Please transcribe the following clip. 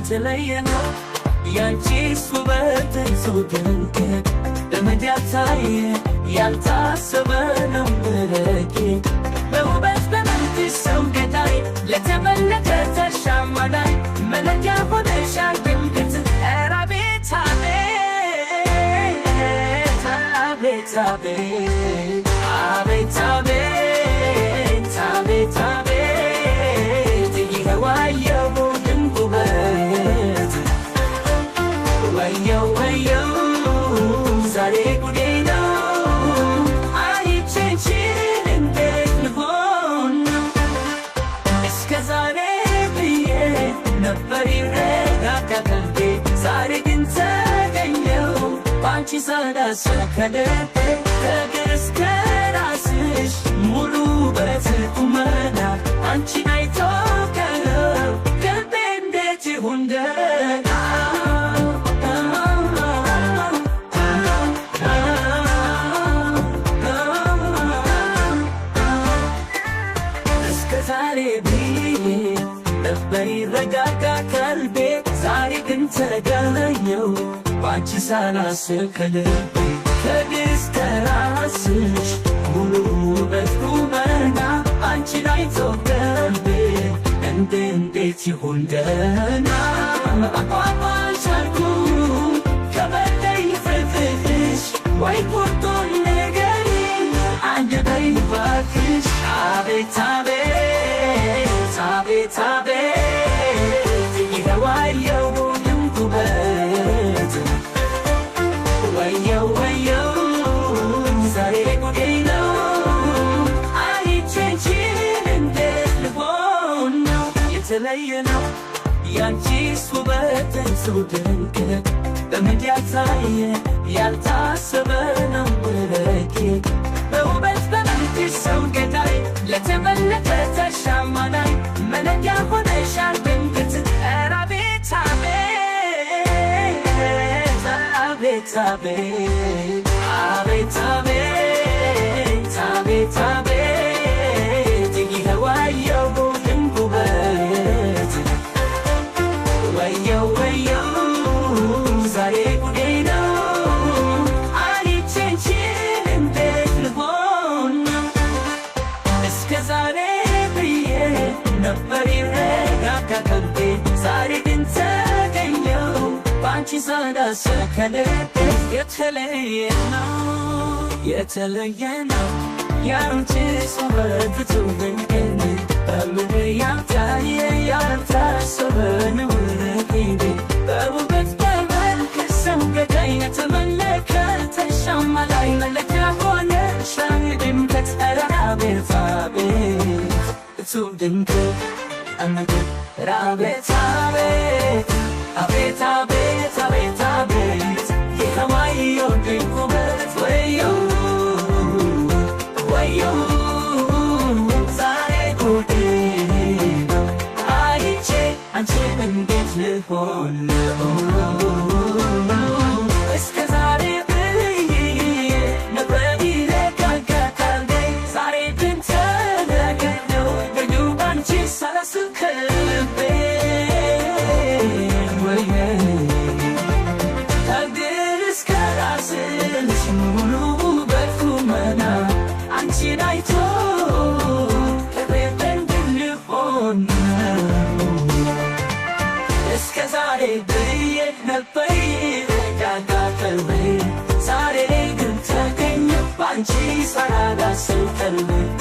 የተለየ ነው ያንቺስ ውበት እጹብ ድንቅ በምድር ያልታየ ያልታሰበ ነው ረቂቅ በውበት በመልክሽ ሰው ገዳይ ለተመለከተ ሻማላይ መለኪያ ሆነሻል ድንግት ኧረ አቤት አቤት አቤት አቤት አቤት አቤት አቤት ይኸው አየሁ ድንቅ ውበት ወየው ወየው ዛሬ ጉዴ ነው አይቼንችን እንዴት ልሆን እስከ ዛሬ ብዬ ነበር ይረጋጋ ቀልቤ ዛሬ ግን ተገኘው ባንቺ ሳላስብ ከልቤ ከእግር እስከ ራስሽ ሙሉ ውበት ቁመና አንቺን አይቶ ቀረው ቀልቤ እንዴት ይሁን ደህና ዛሬ ብዬ ነበር ይረጋጋ ቀልቤ ዛሬ ግን ተገኘው ባንቺ ሳላስብ ከልቤ ከእግር እስከ ራስሽ ሙሉ ውበት ቁመና አንቺን አይቶ ቀልቤ እንዴት ይሁን ደህና መቋቋም አልቻልኩም ከበደኝ ፍቅርሽ ወይ ቁርጡን ንገሪኝ አንድ በይ እባክሽ አቤት አቤት አቤት አቤት ይኸው አየሁ ድንቅ ውበት ወየው ወየው ዛሬ ጉዴ ነው አይቼንችን እንዴት ልሆን ነው የተለየ ነው ያንቺስ ውበት እጹብ ድንቅ በምድር ያልታየ ያልታሰበ ነው ረቂቅ በውበት በመልክሽ ሰው ገዳይ ለተመለከተ ሻማላይ መለኪያ ሆነሻል ድንግት ኧረ አቤት አቤት አቤት አቤት አቤት አቤት አቤት ይኸው አየሁ ድንቅ ውበት ወየው ወየው ዛሬ ጉዴ ነው አይቼንችን እንዴት ልሆን እስከ ዛሬ ብዬ ነበር ይረጋጋ ቀልቤ ዛሬ ግን ተገኘው ባንቺ ሳላስብ ከልቤ የተለየ ነው ያንቺስ ውበት እጹብ ድንቅ በምድር ያልታየ ያልታሰበ ነው ረቂቅ በውበት በመልክሽ ሰው ገዳይ ለተመለከተ ሻማላይ መለኪያ ሆነሻል ድምቀት ኧረ አቤት አቤት እጹብ ድንቅ ኧረ አቤት አቤት አቤት አቤት አቤት አቤት ይኸው አየሁ ድንቅ ውበት ወየው ወየው ዛሬ ጉዴ ነው አይቼ አንቺን እንዴት ልሆን እስከ ዛሬ ብዬ ነበር ይረጋጋ ቀልቤ ዛሬ ግን ተገኘው ባንቺ ሳላስብ ከልቤ ከእግር እስከ ራስሽ ሙሉ ውበት ቁመና አንቺን አይቶ ቀልቤ እንዴት ልሆን እስከ ዛሬ ብዬ ነበር ይረጋጋ ቀልቤ ዛሬ ግን ተገኘው ባንቺ ሳላስብ ከልቤ